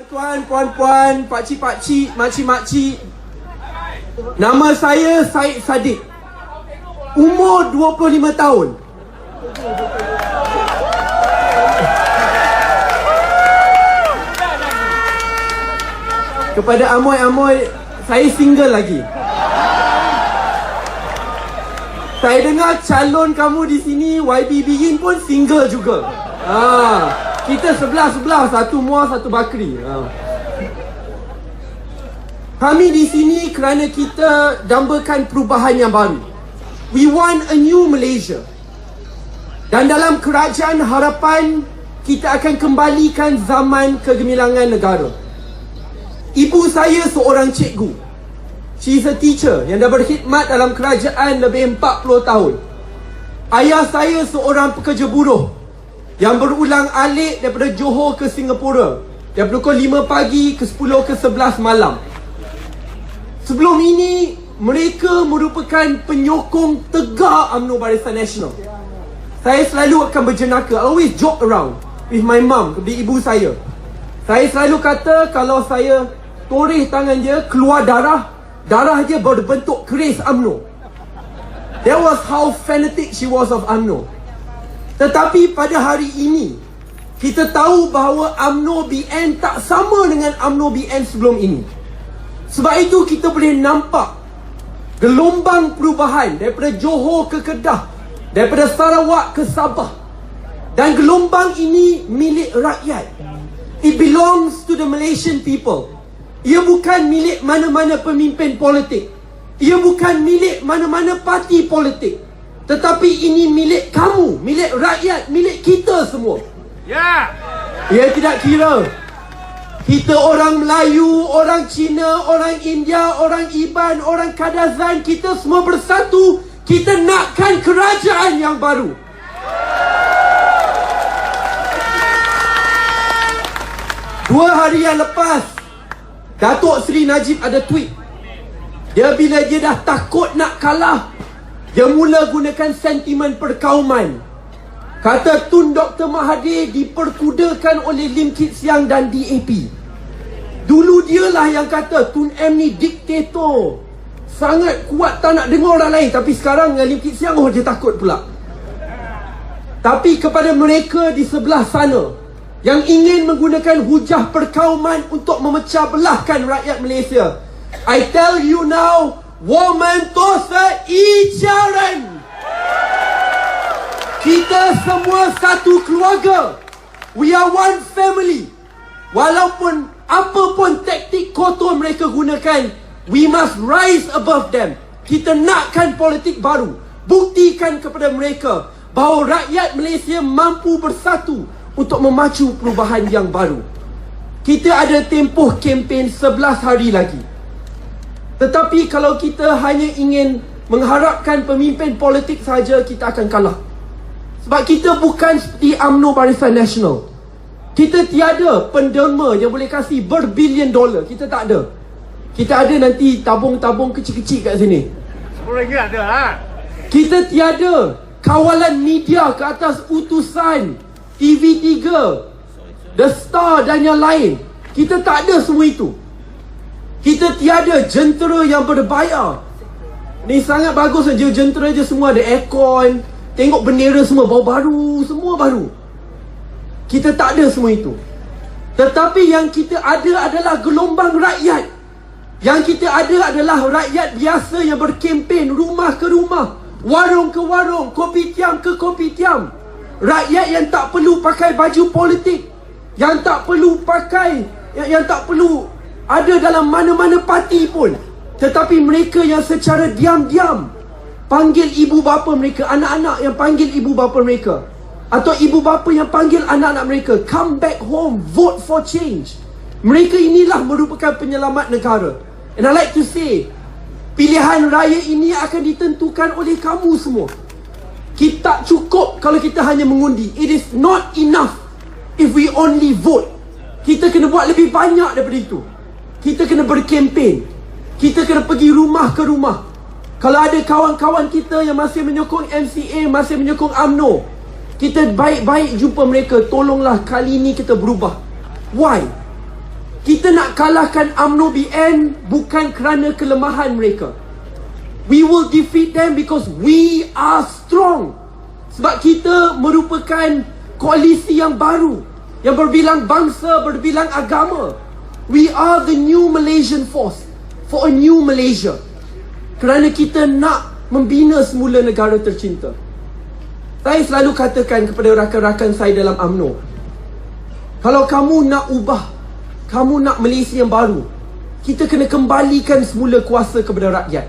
Tuan, puan-puan, pakcik-pakcik, makcik-makcik. Nama saya Syed Saddiq. Umur 25 tahun. Kepada amoy-amoy, saya single lagi. Saya dengar calon kamu di sini, YB Begin pun single juga. Kita sebelah-sebelah, satu muar, satu bakri. Kami di sini kerana kita dambakan perubahan yang baru. We want a new Malaysia. Dan dalam kerajaan harapan, kita akan kembalikan zaman kegemilangan negara. Ibu saya seorang cikgu. She is a teacher yang dah berkhidmat dalam kerajaan lebih 40 tahun. Ayah saya seorang pekerja buruh yang berulang alik daripada Johor ke Singapura, daripada pukul 5 pagi ke 10 ke 11 malam. Sebelum ini, mereka merupakan penyokong tegak UMNO Barisan Nasional. Saya selalu akan berjenaka, I always joke around with my mum, di ibu saya. Saya selalu kata kalau saya toreh tangan dia, keluar darah dia berbentuk keris UMNO. That was how fanatic she was of UMNO. Tetapi pada hari ini, kita tahu bahawa UMNO BN tak sama dengan UMNO BN sebelum ini. Sebab itu kita boleh nampak gelombang perubahan daripada Johor ke Kedah, daripada Sarawak ke Sabah. Dan gelombang ini milik rakyat. It belongs to the Malaysian people. Ia bukan milik mana-mana pemimpin politik. Ia bukan milik mana-mana parti politik. Tetapi ini milik kamu, milik rakyat, milik kita semua. Ia tidak kira kita orang Melayu, orang Cina, orang India, orang Iban, orang Kadazan, kita semua bersatu. Kita nakkan kerajaan yang baru. Dua hari yang lepas, Datuk Seri Najib ada tweet. Bila dia dah takut nak kalah, dia mula gunakan sentimen perkauman. Kata Tun Dr. Mahathir diperkudakan oleh Lim Kit Siang dan DAP. Dulu dialah yang kata Tun M ni diktator, sangat kuat, tak nak dengar orang lain. Tapi sekarang dengan Lim Kit Siang, dia takut pula. Tapi kepada mereka di sebelah sana yang ingin menggunakan hujah perkauman untuk memecah belahkan rakyat Malaysia, I tell you now, 我们都是一家人. Kita semua satu keluarga. We are one family. Walaupun apapun taktik kotor mereka gunakan, we must rise above them. Kita nakkan politik baru. Buktikan kepada mereka bahawa rakyat Malaysia mampu bersatu untuk memacu perubahan yang baru. Kita ada tempoh kempen 11 hari lagi. Tetapi kalau kita hanya ingin mengharapkan pemimpin politik saja, kita akan kalah. Sebab kita bukan seperti UMNO Barisan Nasional. Kita tiada penderma yang boleh kasih berbilion dolar. Kita tak ada. Kita ada nanti tabung-tabung kecil-kecil kat sini. RM10 ada lah. Kita tiada kawalan media ke atas utusan TV3, The Star dan yang lain. Kita tak ada semua itu. Kita tiada jentera yang berbayar. Ni sangat bagus saja, jentera je semua ada aircon. Tengok bendera semua baru-baru, semua baru. Kita tak ada semua itu. Tetapi yang kita ada adalah gelombang rakyat. Yang kita ada adalah rakyat biasa yang berkempen rumah ke rumah, warung ke warung, kopitiam ke kopitiam. Rakyat yang tak perlu pakai baju politik, yang tak perlu pakai, yang tak perlu ada dalam mana-mana parti pun. Tetapi mereka yang secara diam-diam panggil ibu bapa mereka, anak-anak yang panggil ibu bapa mereka, atau ibu bapa yang panggil anak-anak mereka, come back home, vote for change. Mereka inilah merupakan penyelamat negara. And I like to say, pilihan raya ini akan ditentukan oleh kamu semua. Kita tak cukup kalau kita hanya mengundi. It is not enough if we only vote. Kita kena buat lebih banyak daripada itu. Kita kena berkempen. Kita kena pergi rumah ke rumah. Kalau ada kawan-kawan kita yang masih menyokong MCA, masih menyokong UMNO, kita baik-baik jumpa mereka. Tolonglah kali ini kita berubah. Why? Kita nak kalahkan UMNO BN bukan kerana kelemahan mereka. We will defeat them because we are strong. Sebab kita merupakan koalisi yang baru, yang berbilang bangsa, berbilang agama. We are the new Malaysian force for a new Malaysia. Kerana kita nak membina semula negara tercinta. Saya selalu katakan kepada rakan-rakan saya dalam UMNO, kalau kamu nak ubah, kamu nak Malaysia yang baru, kita kena kembalikan semula kuasa kepada rakyat.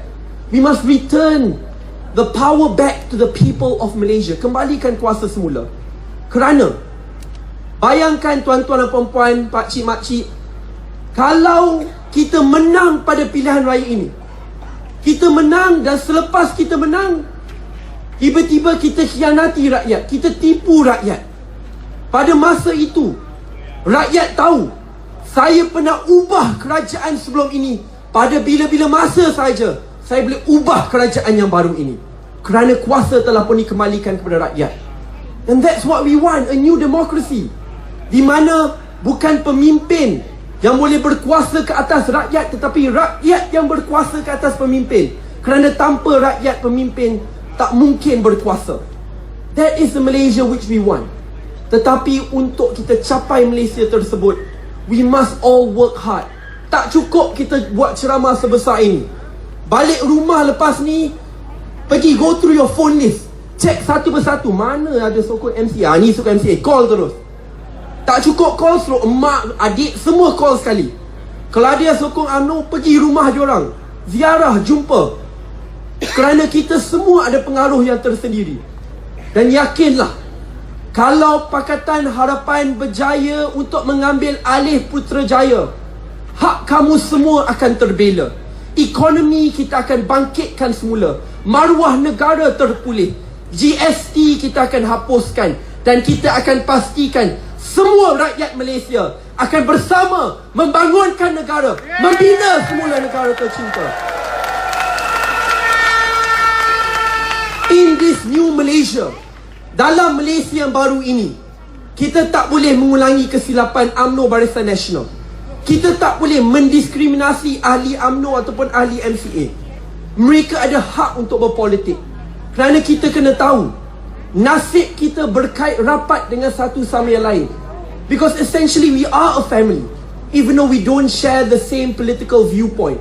We must return the power back to the people of Malaysia. Kembalikan kuasa semula. Kerana bayangkan tuan-tuan dan puan-puan, pakcik makcik, kalau kita menang pada pilihan raya ini, kita menang dan selepas kita menang, tiba-tiba kita khianati rakyat, kita tipu rakyat. Pada masa itu, rakyat tahu saya pernah ubah kerajaan sebelum ini. Pada bila-bila masa saja saya boleh ubah kerajaan yang baru ini. Kerana kuasa telah pun dikembalikan kepada rakyat. And that's what we want, a new democracy. Di mana bukan pemimpin yang boleh berkuasa ke atas rakyat, tetapi rakyat yang berkuasa ke atas pemimpin. Kerana tanpa rakyat pemimpin, tak mungkin berkuasa. That is the Malaysia which we want. Tetapi untuk kita capai Malaysia tersebut, we must all work hard. Tak cukup kita buat ceramah sebesar ini. Balik rumah lepas ni, pergi go through your phone list, check satu persatu, mana ada sokong MCA, ni sokong MCA, call terus. Tak cukup call, suruh emak, adik, semua call sekali. Kalau ada yang sokong UMNO, pergi rumah diorang, ziarah, jumpa. Kerana kita semua ada pengaruh yang tersendiri. Dan yakinlah, kalau Pakatan Harapan berjaya untuk mengambil alih Putrajaya, hak kamu semua akan terbela. Ekonomi kita akan bangkitkan semula. Maruah negara terpulih. GST kita akan hapuskan. Dan kita akan pastikan semua rakyat Malaysia akan bersama membangunkan negara, membina semula negara tercinta. In this new Malaysia, dalam Malaysia yang baru ini, kita tak boleh mengulangi kesilapan UMNO Barisan Nasional. Kita tak boleh mendiskriminasi ahli UMNO ataupun ahli MCA. Mereka ada hak untuk berpolitik. Kerana kita kena tahu, nasib kita berkait rapat dengan satu sama yang lain. Because essentially we are a family, even though we don't share the same political viewpoint.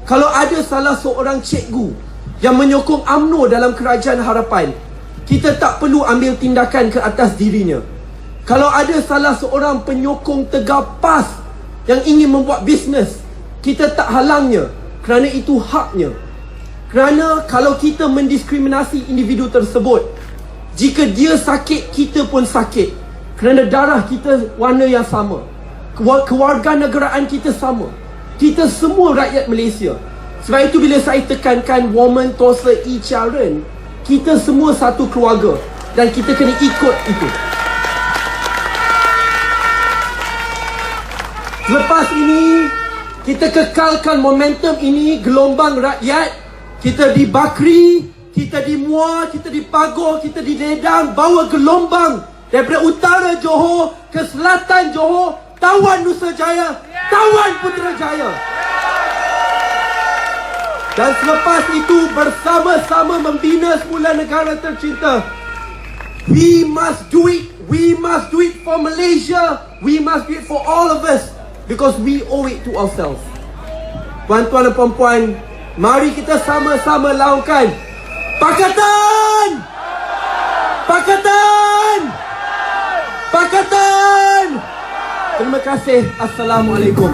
Kalau ada salah seorang cikgu yang menyokong UMNO dalam Kerajaan Harapan, kita tak perlu ambil tindakan ke atas dirinya. Kalau ada salah seorang penyokong Tegar PAS yang ingin membuat bisnes, kita tak halangnya, kerana itu haknya. Kerana kalau kita mendiskriminasi individu tersebut, jika dia sakit, kita pun sakit. Kerana darah kita warna yang sama, kewarganegaraan kita sama. Kita semua rakyat Malaysia. Sebab itu bila saya tekankan woman tosa e children, kita semua satu keluarga dan kita kena ikut itu. Lepas ini, kita kekalkan momentum ini, gelombang rakyat. Kita di Bakri, kita di Muar, kita di Pagoh, kita di Nedang, bawa gelombang daripada utara Johor ke selatan Johor, tawan Nusa Jaya, tawan Putrajaya. Dan selepas itu bersama-sama membina semula negara tercinta. We must do it. We must do it for Malaysia. We must do it for all of us. Because we owe it to ourselves. Tuan-tuan dan puan-puan, mari kita sama-sama laungkan Pakatan! Pakatan! Pakatan! Terima kasih. Assalamualaikum.